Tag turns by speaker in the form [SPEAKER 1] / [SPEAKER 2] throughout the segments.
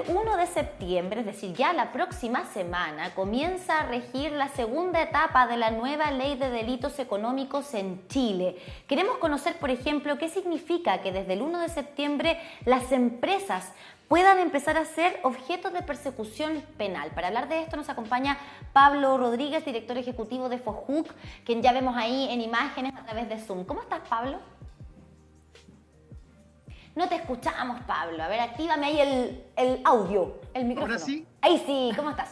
[SPEAKER 1] 1 de septiembre, es decir, ya la próxima semana, comienza a regir la segunda etapa de la nueva ley de delitos económicos en Chile. Queremos conocer, por ejemplo, qué significa que desde el 1 de septiembre las empresas puedan empezar a ser objeto de persecución penal. Para hablar de esto nos acompaña Pablo Rodríguez, director ejecutivo de FOJUC, quien ya vemos ahí en imágenes a través de Zoom. ¿Cómo estás, Pablo? No te escuchamos, Pablo. A ver, actívame ahí el audio, el micrófono.
[SPEAKER 2] ¿Ahora sí?
[SPEAKER 1] Ahí sí, ¿cómo estás?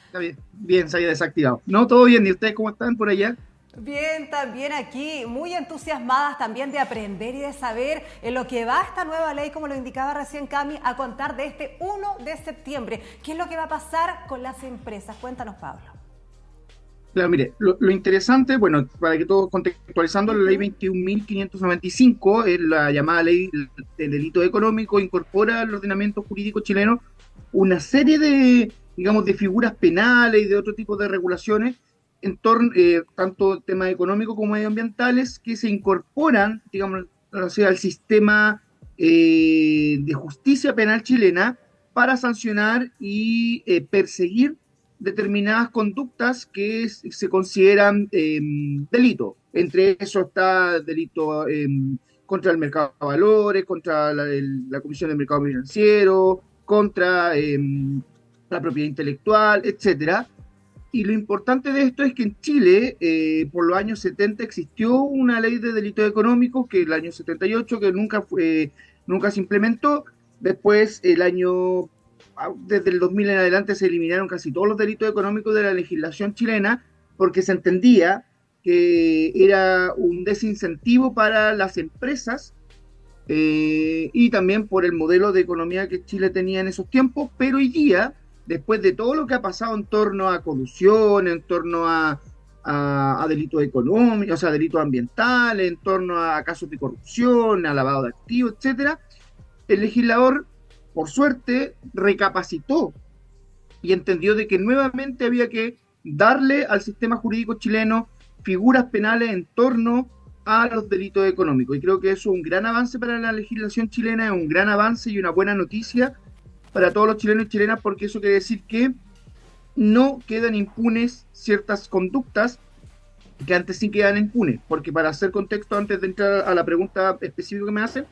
[SPEAKER 2] Está bien, bien, se había desactivado. No, todo bien. ¿Y ustedes cómo están por allá?
[SPEAKER 3] Bien, también aquí, muy entusiasmadas también de aprender y de saber en lo que va esta nueva ley, como lo indicaba recién Cami, a contar de este 1 de septiembre. ¿Qué es lo que va a pasar con las empresas? Cuéntanos, Pablo.
[SPEAKER 2] Claro, mire, lo interesante, bueno, para que todos contextualizando, la ley 21.595, es la llamada ley del delito económico, incorpora al ordenamiento jurídico chileno una serie de, digamos, de figuras penales y de otro tipo de regulaciones en torno, tanto temas económicos como medioambientales, que se incorporan, digamos, al sistema de justicia penal chilena para sancionar y perseguir determinadas conductas que se consideran delito. Entre eso está delito contra el mercado de valores, contra la Comisión del Mercado Financiero, contra la propiedad intelectual, etcétera. Y lo importante de esto es que en Chile, por los años 70, existió una ley de delitos económicos, que el año 78, que nunca se implementó. Después, desde el 2000 en adelante, se eliminaron casi todos los delitos económicos de la legislación chilena, porque se entendía que era un desincentivo para las empresas, y también por el modelo de economía que Chile tenía en esos tiempos. Pero hoy día, después de todo lo que ha pasado en torno a colusión, en torno a delitos económicos, o sea, delitos ambientales, en torno a casos de corrupción, a lavado de activos, etcétera, el legislador, por suerte, recapacitó y entendió de que nuevamente había que darle al sistema jurídico chileno figuras penales en torno a los delitos económicos. Y creo que eso es un gran avance para la legislación chilena, es un gran avance y una buena noticia para todos los chilenos y chilenas, porque eso quiere decir que no quedan impunes ciertas conductas que antes sí quedan impunes. Porque, para hacer contexto, antes de entrar a la pregunta específica que me hacen,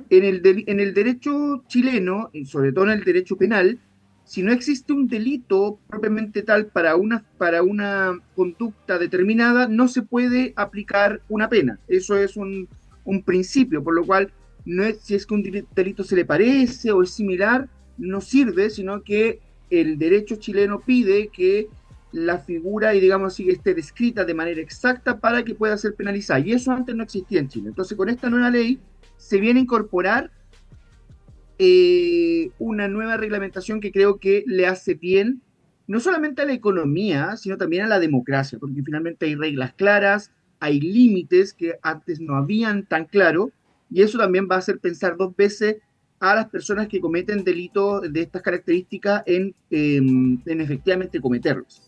[SPEAKER 2] en el derecho chileno, y sobre todo en el derecho penal, si no existe un delito propiamente tal para una conducta determinada, no se puede aplicar una pena. Eso es un principio, por lo cual no es, si es que un delito se le parece o es similar, no sirve, sino que el derecho chileno pide que la figura, y digamos así, esté descrita de manera exacta para que pueda ser penalizada. Y eso antes no existía en Chile. Entonces, con esta nueva ley se viene a incorporar una nueva reglamentación que creo que le hace bien, no solamente a la economía, sino también a la democracia, porque finalmente hay reglas claras, hay límites que antes no habían tan claro, y eso también va a hacer pensar dos veces a las personas que cometen delitos de estas características en efectivamente cometerlos.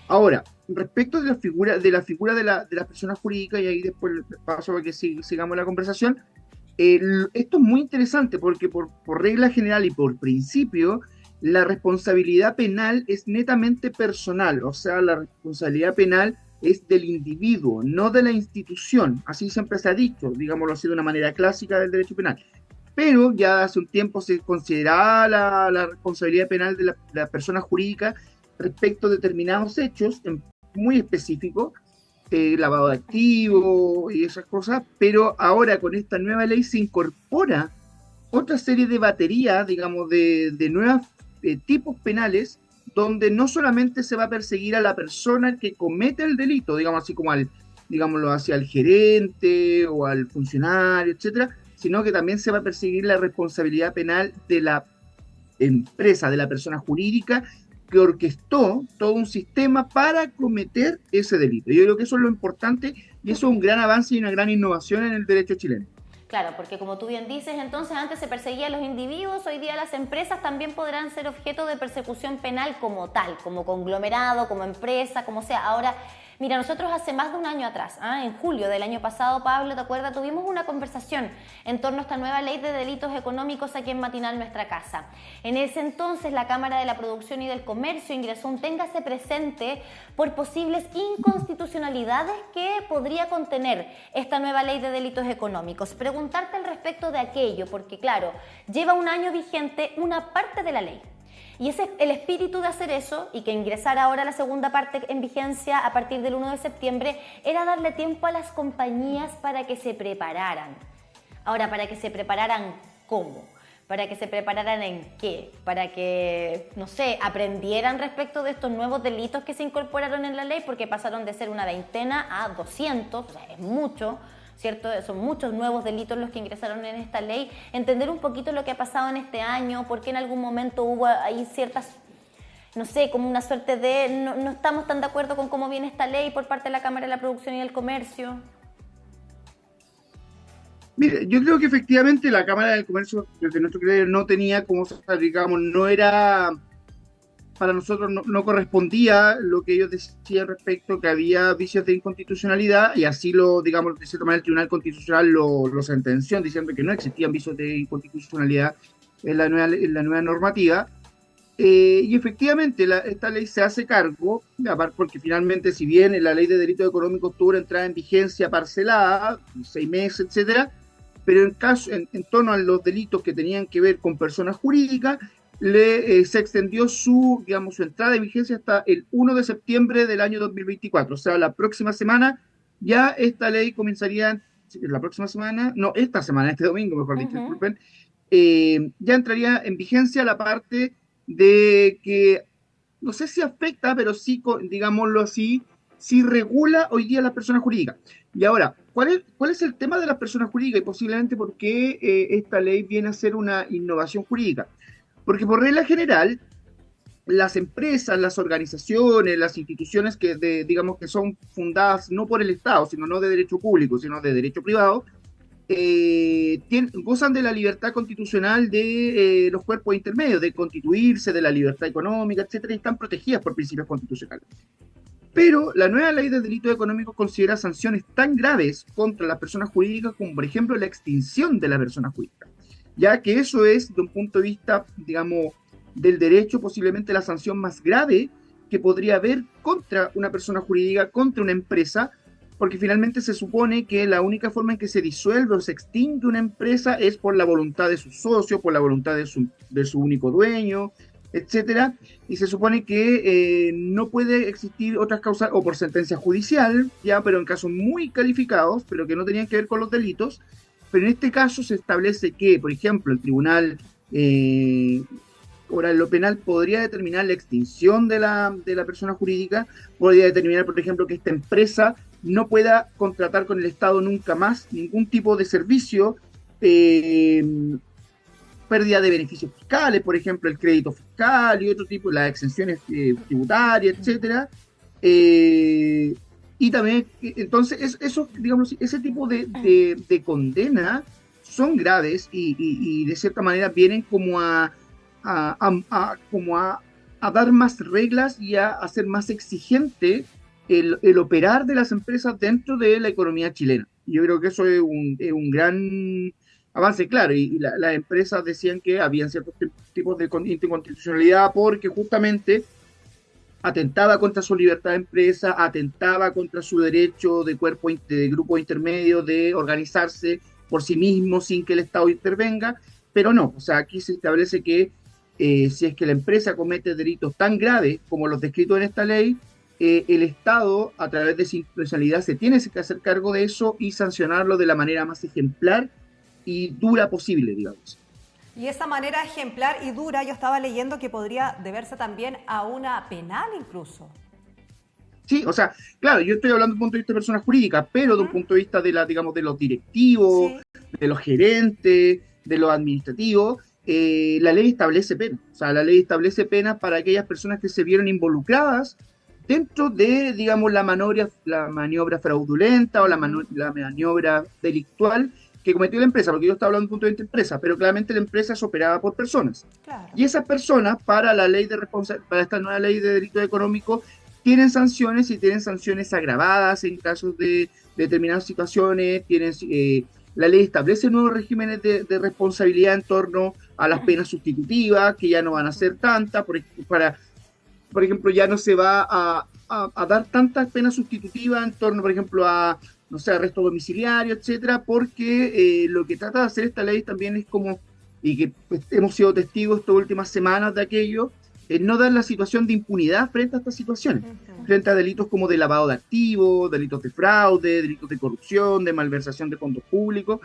[SPEAKER 2] Ahora, respecto de la figura de las personas jurídicas, y ahí después paso a que sigamos la conversación, esto es muy interesante porque por regla general y por principio, la responsabilidad penal es netamente personal, o sea, la responsabilidad penal es del individuo, no de la institución. Así siempre se ha dicho, digámoslo así, de una manera clásica del derecho penal. Pero ya hace un tiempo se consideraba la responsabilidad penal de la persona jurídica respecto a determinados hechos muy específicos, lavado de activos y esas cosas, pero ahora con esta nueva ley se incorpora otra serie de baterías, digamos, de nuevos tipos penales, donde no solamente se va a perseguir a la persona que comete el delito, digamos así como digámoslo, hacia el gerente o al funcionario, etcétera, sino que también se va a perseguir la responsabilidad penal de la empresa, de la persona jurídica que orquestó todo un sistema para cometer ese delito. Yo creo que eso es lo importante y eso es un gran avance y una gran innovación en el derecho chileno.
[SPEAKER 1] Claro, porque como tú bien dices, entonces antes se perseguía a los individuos, hoy día las empresas también podrán ser objeto de persecución penal como tal, como conglomerado, como empresa, como sea. Ahora, Mira, nosotros hace más de un año atrás, en julio del año pasado, Pablo, ¿te acuerdas? Tuvimos una conversación en torno a esta nueva ley de delitos económicos aquí en Matinal Nuestra Casa. En ese entonces la Cámara de la Producción y del Comercio ingresó un téngase presente por posibles inconstitucionalidades que podría contener esta nueva ley de delitos económicos. Preguntarte al respecto de aquello, porque claro, lleva un año vigente una parte de la ley. Y ese el espíritu de hacer eso, y que ingresara ahora la segunda parte en vigencia a partir del 1 de septiembre, era darle tiempo a las compañías para que se prepararan. Ahora, ¿para que se prepararan cómo? ¿Para que se prepararan en qué? ¿Para que, no sé, aprendieran respecto de estos nuevos delitos que se incorporaron en la ley? Porque pasaron de ser una veintena a 200, o sea, es mucho, ¿cierto? Son muchos nuevos delitos los que ingresaron en esta ley. Entender un poquito lo que ha pasado en este año, por qué en algún momento hubo ahí ciertas, no sé, como una suerte de no estamos tan de acuerdo con cómo viene esta ley por parte de la Cámara de la Producción y del Comercio.
[SPEAKER 2] Mire, yo creo que efectivamente la Cámara del Comercio, desde nuestro criterio, no tenía, como digamos, no era, para nosotros no correspondía lo que ellos decían respecto que había vicios de inconstitucionalidad, y así lo, digamos, de cierta manera el Tribunal Constitucional lo sentenció diciendo que no existían vicios de inconstitucionalidad en la nueva normativa. Y efectivamente esta ley se hace cargo, aparte porque finalmente, si bien la ley de delitos económicos tuvo una entrada en vigencia parcelada, 6 meses, etcétera, pero en torno a los delitos que tenían que ver con personas jurídicas, se extendió su entrada en vigencia hasta el 1 de septiembre del año 2024. O sea, la próxima semana ya esta ley comenzaría, esta semana, este domingo, mejor dicho, disculpen, ya entraría en vigencia la parte de que, no sé si afecta, pero sí, digámoslo así, sí regula hoy día las personas jurídicas. Y ahora, ¿cuál es el tema de las personas jurídicas y posiblemente por qué esta ley viene a ser una innovación jurídica? Porque por regla general, las empresas, las organizaciones, las instituciones digamos que son fundadas no por el Estado, sino no de derecho público, sino de derecho privado, gozan de la libertad constitucional de los cuerpos intermedios, de constituirse, de la libertad económica, etcétera, y están protegidas por principios constitucionales. Pero la nueva ley de delitos económicos considera sanciones tan graves contra las personas jurídicas como, por ejemplo, la extinción de la persona jurídica, ya que eso es, de un punto de vista, digamos, del derecho, posiblemente la sanción más grave que podría haber contra una persona jurídica, contra una empresa, porque finalmente se supone que la única forma en que se disuelve o se extingue una empresa es por la voluntad de sus socios, por la voluntad de su único dueño, etcétera, y se supone que no puede existir otras causas, o por sentencia judicial, ya, pero en casos muy calificados, pero que no tenían que ver con los delitos. Pero en este caso se establece que, por ejemplo, el Tribunal Oral lo Penal podría determinar la extinción de la persona jurídica, podría determinar, por ejemplo, que esta empresa no pueda contratar con el Estado nunca más ningún tipo de servicio, pérdida de beneficios fiscales, por ejemplo, el crédito fiscal y otro tipo, las exenciones tributarias, etcétera. Y también, entonces, digamos, ese tipo de condena son graves y de cierta manera vienen como a dar más reglas y a hacer más exigente el operar de las empresas dentro de la economía chilena. Yo creo que eso es un gran avance, claro, y las empresas decían que habían ciertos tipos de inconstitucionalidad porque justamente atentaba contra su libertad de empresa, atentaba contra su derecho de grupo intermedio de organizarse por sí mismo sin que el Estado intervenga, pero no, o sea, aquí se establece que si es que la empresa comete delitos tan graves como los descritos en esta ley, el Estado, a través de su institucionalidad, se tiene que hacer cargo de eso y sancionarlo de la manera más ejemplar y dura posible, digamos.
[SPEAKER 3] Y esa manera ejemplar y dura, yo estaba leyendo que podría deberse también a una penal incluso.
[SPEAKER 2] Sí, o sea, claro, yo estoy hablando desde un punto de vista de personas jurídicas, pero desde un punto de vista de de los directivos, de los gerentes, de los administrativos, la ley establece penas. O sea, la ley establece penas para aquellas personas que se vieron involucradas dentro de, digamos, la maniobra fraudulenta o la maniobra delictual que cometió la empresa, porque yo estaba hablando desde un punto de vista de empresa, pero claramente la empresa es operada por personas. Claro. Y esas personas, para esta nueva ley de delitos económicos, tienen sanciones y tienen sanciones agravadas en casos de determinadas situaciones, la ley establece nuevos regímenes de responsabilidad en torno a las penas sustitutivas, que ya no van a ser tantas, por ejemplo, ya no se va a dar tantas penas sustitutivas en torno, por ejemplo, a, no sé, arresto domiciliario, etcétera, porque lo que trata de hacer esta ley también es como, y que pues, hemos sido testigos estas últimas semanas de aquello, no dar la situación de impunidad frente a estas situaciones, frente a delitos como de lavado de activos, delitos de fraude, delitos de corrupción, de malversación de fondos públicos.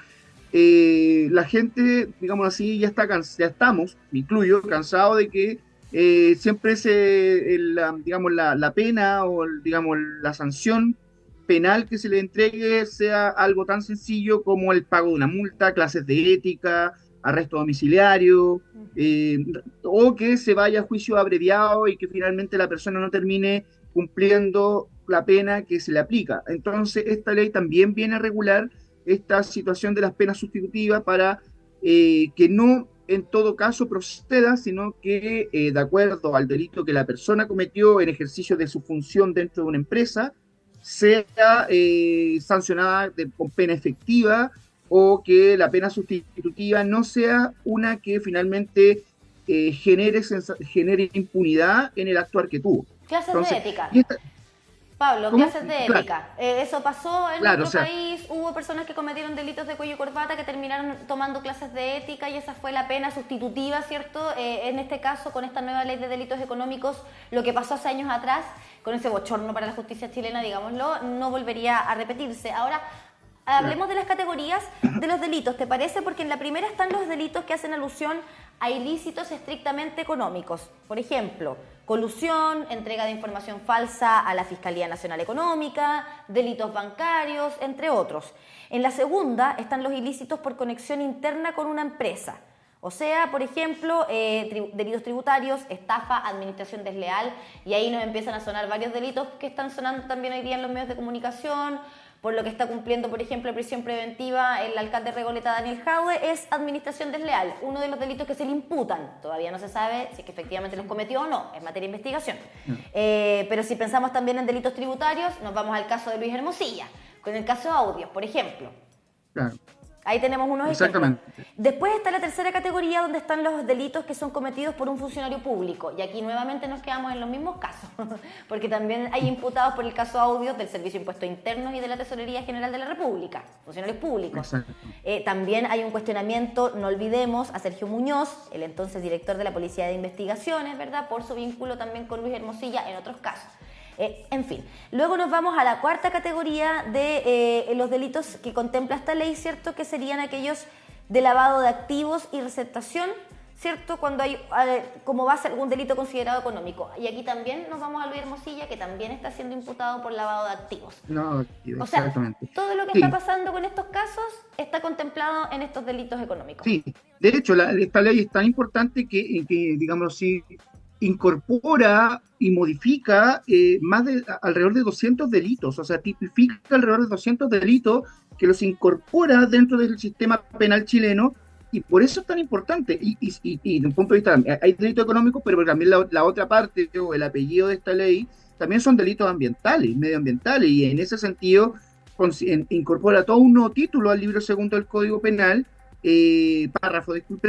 [SPEAKER 2] La gente, digamos así, ya estamos, me incluyo, cansado de que siempre la pena o digamos la sanción penal que se le entregue sea algo tan sencillo como el pago de una multa, clases de ética, arresto domiciliario, o que se vaya a juicio abreviado y que finalmente la persona no termine cumpliendo la pena que se le aplica. Entonces, esta ley también viene a regular esta situación de las penas sustitutivas para que no en todo caso proceda, sino que de acuerdo al delito que la persona cometió en ejercicio de su función dentro de una empresa, sea sancionada con pena efectiva, o que la pena sustitutiva no sea una que finalmente genere impunidad en el actuar que tuvo.
[SPEAKER 1] Clases de ética. Pablo, clases de ética. Eso pasó en nuestro país, hubo personas que cometieron delitos de cuello y corbata que terminaron tomando clases de ética y esa fue la pena sustitutiva, ¿cierto? En este caso, con esta nueva ley de delitos económicos, lo que pasó hace años atrás, con ese bochorno para la justicia chilena, digámoslo, no volvería a repetirse. Ahora, hablemos de las categorías de los delitos, ¿te parece? Porque en la primera están los delitos que hacen alusión a ilícitos estrictamente económicos. Por ejemplo, colusión, entrega de información falsa a la Fiscalía Nacional Económica, delitos bancarios, entre otros. En la segunda están los ilícitos por conexión interna con una empresa. O sea, por ejemplo, delitos tributarios, estafa, administración desleal, y ahí nos empiezan a sonar varios delitos que están sonando también hoy día en los medios de comunicación. Por lo que está cumpliendo, por ejemplo, prisión preventiva el alcalde de Recoleta, Daniel Jadwe, es administración desleal, uno de los delitos que se le imputan. Todavía no se sabe si es que efectivamente los cometió o no, es materia de investigación. Pero si pensamos también en delitos tributarios, nos vamos al caso de Luis Hermosilla, con el caso de Audios, por ejemplo.
[SPEAKER 2] Claro.
[SPEAKER 1] Ahí tenemos unos ejemplos. Después está la tercera categoría donde están los delitos que son cometidos por un funcionario público. Y aquí nuevamente nos quedamos en los mismos casos, porque también hay imputados por el caso Audios del Servicio de Impuestos Internos y de la Tesorería General de la República, funcionarios públicos. También hay un cuestionamiento, no olvidemos, a Sergio Muñoz, el entonces director de la Policía de Investigaciones, ¿verdad?, por su vínculo también con Luis Hermosilla en otros casos. En fin, luego nos vamos a la cuarta categoría de los delitos que contempla esta ley, ¿cierto? Que serían aquellos de lavado de activos y receptación, ¿cierto? Cuando hay como base algún delito considerado económico. Y aquí también nos vamos a Luis Hermosilla, que también está siendo imputado por lavado de activos. O sea, todo lo que está pasando con estos casos está contemplado en estos delitos económicos.
[SPEAKER 2] Sí, de hecho, esta ley es tan importante que digamos así, incorpora y modifica alrededor de 200 delitos, o sea, tipifica alrededor de 200 delitos que los incorpora dentro del sistema penal chileno, y por eso es tan importante. Y desde un punto de vista, hay delitos económicos, pero también la otra parte, o el apellido de esta ley, también son delitos ambientales, medioambientales, y en ese sentido incorpora todo un nuevo título al libro segundo del Código Penal,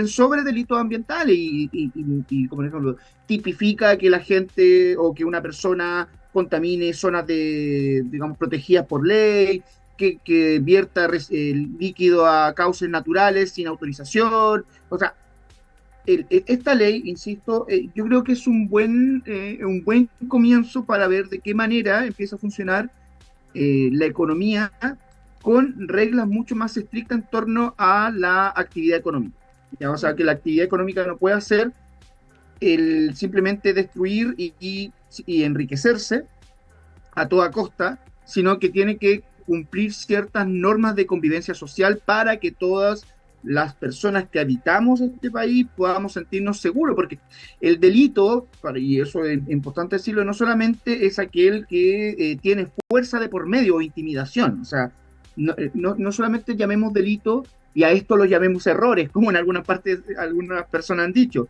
[SPEAKER 2] sobre delitos ambientales y como ejemplo, tipifica que la gente o que una persona contamine zonas digamos, protegidas por ley, que vierta líquido a cauces naturales sin autorización. O sea, esta ley, insisto, yo creo que es un buen comienzo para ver de qué manera empieza a funcionar la economía con reglas mucho más estrictas en torno a la actividad económica. ¿Ya? O sea, que la actividad económica no puede ser simplemente destruir y enriquecerse a toda costa, sino que tiene que cumplir ciertas normas de convivencia social para que todas las personas que habitamos este país podamos sentirnos seguros, porque el delito, y eso es importante decirlo, no solamente es aquel que tiene fuerza de por medio o intimidación, o sea, no solamente llamemos delito y a esto lo llamemos errores, como en algunas partes algunas personas han dicho.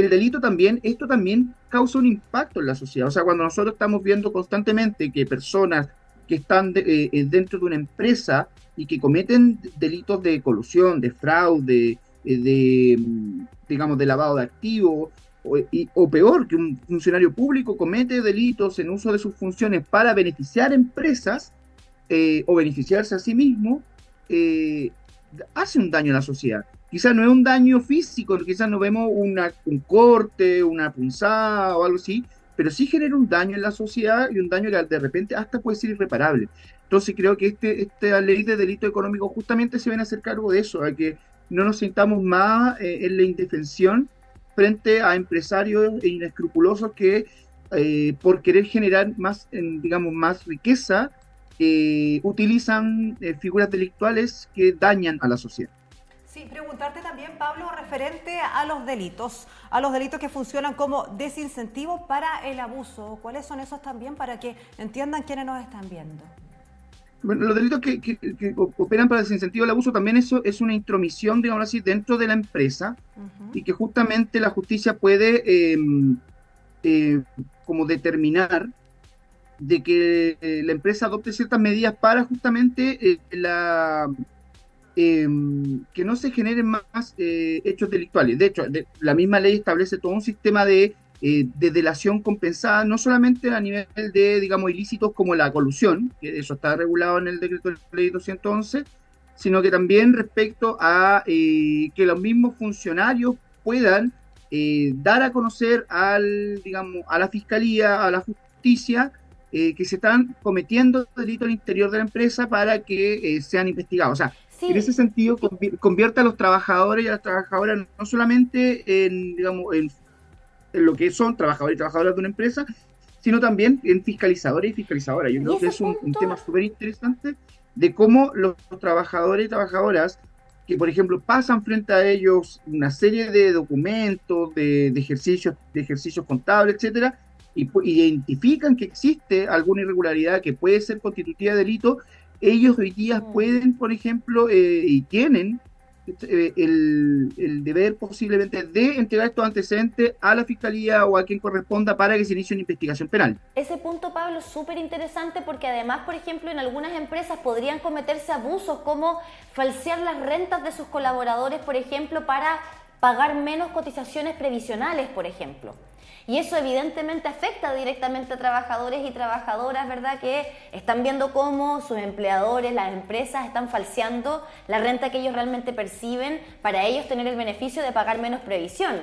[SPEAKER 2] el delito también, esto también causa un impacto en la sociedad. O sea, cuando nosotros estamos viendo constantemente que personas que están dentro de una empresa y que cometen delitos de colusión, de fraude, digamos, de lavado de activos, o peor, que un funcionario público comete delitos en uso de sus funciones para beneficiar empresas o beneficiarse a sí mismo, hace un daño a la sociedad. Quizás no es un daño físico, quizás no vemos un corte, una punzada o algo así, pero sí genera un daño en la sociedad y un daño que de repente hasta puede ser irreparable. Entonces creo que esta ley de delito económico justamente se viene a hacer cargo de eso, a que no nos sintamos más en la indefensión frente a empresarios inescrupulosos que por querer generar más, digamos, más riqueza, utilizan figuras delictuales que dañan a la sociedad.
[SPEAKER 3] Sí, preguntarte también, Pablo, referente a los delitos que funcionan como desincentivo para el abuso. ¿Cuáles son esos también para que entiendan quiénes nos están viendo?
[SPEAKER 2] Bueno, los delitos que operan para desincentivo al abuso también eso es una intromisión, digamos así, dentro de la empresa, y que justamente la justicia puede como determinar de que la empresa adopte ciertas medidas para justamente que no se generen más hechos delictuales. De hecho, la misma ley establece todo un sistema de delación compensada, no solamente a nivel de, digamos, ilícitos como la colusión, que eso está regulado en el decreto de ley 211, sino que también respecto a que los mismos funcionarios puedan dar a conocer digamos, a la fiscalía, a la justicia, que se están cometiendo delitos al interior de la empresa para que sean investigados. O sea, sí, en ese sentido convierte a los trabajadores y a las trabajadoras no solamente digamos, en lo que son trabajadores y trabajadoras de una empresa, sino también en fiscalizadores y fiscalizadoras. Yo creo que es un tema súper interesante de cómo los trabajadores y trabajadoras que, por ejemplo, pasan frente a ellos una serie de documentos, de ejercicios contables, etcétera, y identifican que existe alguna irregularidad que puede ser constitutiva de delito, ellos hoy día pueden, por ejemplo, y tienen el deber posiblemente de entregar estos antecedentes a la fiscalía o a quien corresponda para que se inicie una investigación penal.
[SPEAKER 1] Ese punto, Pablo, es súper interesante porque además, por ejemplo, en algunas empresas podrían cometerse abusos como falsear las rentas de sus colaboradores, por ejemplo, para pagar menos cotizaciones previsionales, por ejemplo. Y eso evidentemente afecta directamente a trabajadores y trabajadoras, ¿verdad? Que están viendo cómo sus empleadores, las empresas, están falseando la renta que ellos realmente perciben para ellos tener el beneficio de pagar menos previsión.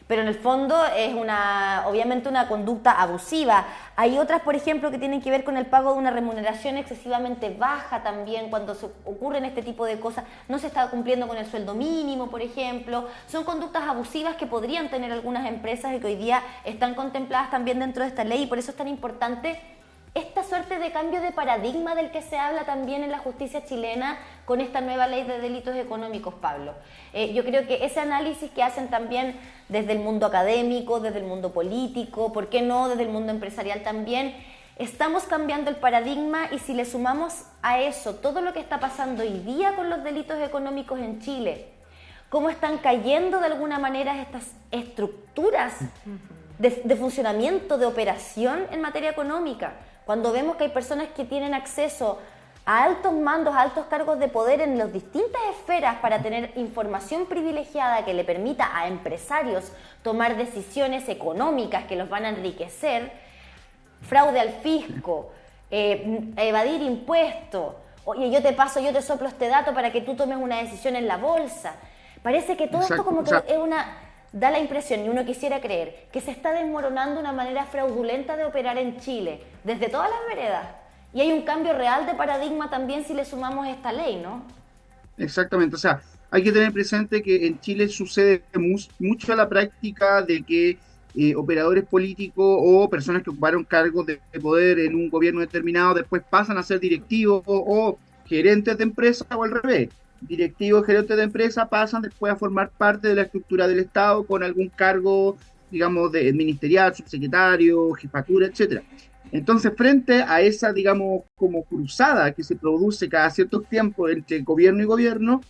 [SPEAKER 1] Pero en el fondo es obviamente una conducta abusiva. Hay otras, por ejemplo, que tienen que ver con el pago de una remuneración excesivamente baja también cuando se ocurren este tipo de cosas. No se está cumpliendo con el sueldo mínimo, por ejemplo. Son conductas abusivas que podrían tener algunas empresas y que hoy día están contempladas también dentro de esta ley, y por eso es tan importante esta suerte de cambio de paradigma del que se habla también en la justicia chilena con esta nueva ley de delitos económicos, Pablo. Yo creo que ese análisis que hacen también desde el mundo académico, desde el mundo político, ¿por qué no desde el mundo empresarial también? Estamos cambiando el paradigma, y si le sumamos a eso todo lo que está pasando hoy día con los delitos económicos en Chile, cómo están cayendo de alguna manera estas estructuras de funcionamiento, de operación en materia económica. Cuando vemos que hay personas que tienen acceso a altos mandos, a altos cargos de poder en las distintas esferas para tener información privilegiada que le permita a empresarios tomar decisiones económicas que los van a enriquecer, fraude al fisco, evadir impuestos, oye, yo te soplo este dato para que tú tomes una decisión en la bolsa. Parece que todo esto como que da la impresión, y uno quisiera creer, que se está desmoronando una manera fraudulenta de operar en Chile, desde todas las veredas. Y hay un cambio real de paradigma también si le sumamos esta ley, ¿no?
[SPEAKER 2] Exactamente, o sea, hay que tener presente que en Chile sucede mucho la práctica de que operadores políticos o personas que ocuparon cargos de poder en un gobierno determinado después pasan a ser directivos o gerentes de empresas, o al revés. Directivos, gerentes de empresa pasan después a formar parte de la estructura del Estado con algún cargo, digamos, de ministerial, subsecretario, jefatura, etcétera. Entonces, frente a esa, digamos, como cruzada que se produce cada cierto tiempo entre gobierno y gobierno,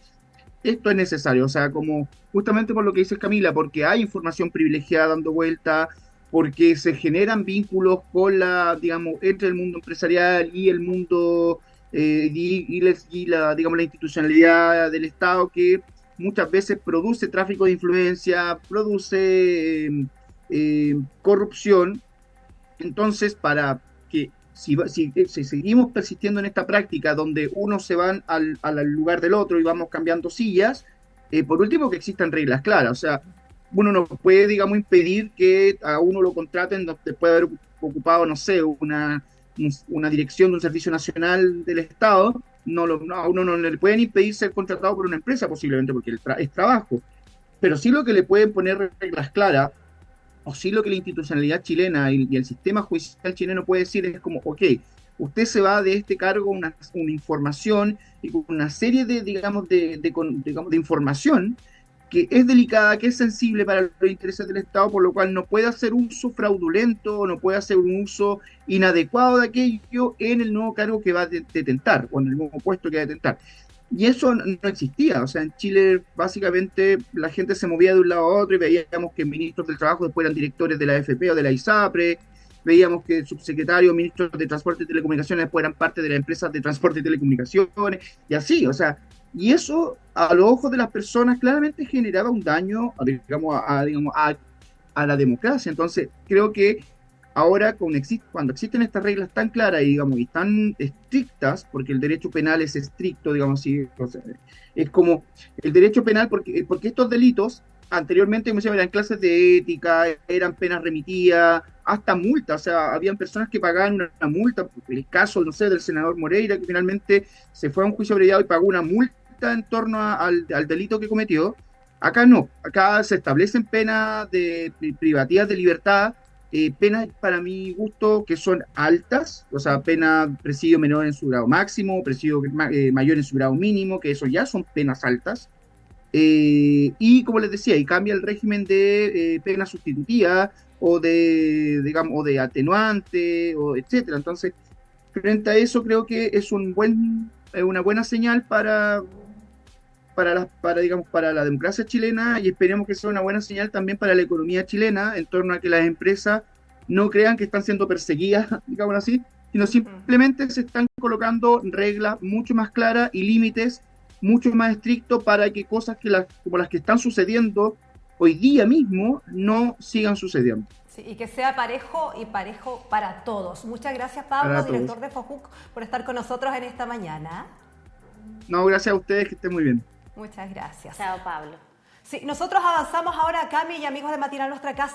[SPEAKER 2] esto es necesario, o sea, como justamente por lo que dice Camila, porque hay información privilegiada dando vuelta, porque se generan vínculos con digamos, entre el mundo empresarial y el mundo digamos, la institucionalidad del Estado que muchas veces produce tráfico de influencia, produce corrupción. Entonces, para que si seguimos persistiendo en esta práctica donde unos se van al lugar del otro y vamos cambiando sillas, por último que existan reglas claras, o sea, uno no puede, digamos, impedir que a uno lo contraten después de haber ocupado, no sé, una dirección de un servicio nacional del Estado, a uno no le pueden impedir ser contratado por una empresa posiblemente porque es trabajo, pero sí lo que le pueden poner reglas claras o sí lo que la institucionalidad chilena y el sistema judicial chileno puede decir es como, ok, usted se va de este cargo una información y con una serie de, digamos, digamos, de información que es delicada, que es sensible para los intereses del Estado, por lo cual no puede hacer uso fraudulento, no puede hacer un uso inadecuado de aquello en el nuevo cargo que va a detentar o en el nuevo puesto que va a detentar. Y eso no existía, o sea, en Chile básicamente la gente se movía de un lado a otro y veíamos que ministros del trabajo después eran directores de la AFP o de la ISAPRE, veíamos que subsecretarios, ministros de transporte y telecomunicaciones después eran parte de las empresas de transporte y telecomunicaciones, y así, o sea, y eso a los ojos de las personas claramente generaba un daño, digamos, a la democracia. Entonces, creo que ahora cuando existen estas reglas tan claras y, digamos, y tan estrictas, porque el derecho penal es estricto, digamos así, o sea, es como el derecho penal, porque estos delitos anteriormente, como se llama, eran clases de ética, eran penas remitidas, hasta multas, o sea, habían personas que pagaban una multa, el caso, no sé, del senador Moreira, que finalmente se fue a un juicio abreviado y pagó una multa en torno al delito que cometió. Acá no, acá se establecen penas privativas de libertad, penas para mi gusto que son altas, o sea, pena presidio menor en su grado máximo, presidio mayor en su grado mínimo, que eso ya son penas altas. Y como les decía, y cambia el régimen de pena sustitutiva o de, digamos, o de atenuante, o etcétera. Entonces, frente a eso creo que es una buena señal digamos, para la democracia chilena y esperemos que sea una buena señal también para la economía chilena en torno a que las empresas no crean que están siendo perseguidas, digamos así, sino simplemente se están colocando reglas mucho más claras y límites mucho más estrictos para que cosas como las que están sucediendo hoy día mismo no sigan sucediendo.
[SPEAKER 3] Sí, y que sea parejo y parejo para todos. Muchas gracias, Pablo, director de FOJUC, por estar con nosotros en esta mañana.
[SPEAKER 2] No, gracias a ustedes, que estén muy bien.
[SPEAKER 3] Muchas gracias.
[SPEAKER 1] Chao, Pablo.
[SPEAKER 3] Sí, nosotros avanzamos ahora, Cami y amigos de Matinal Nuestra Casa.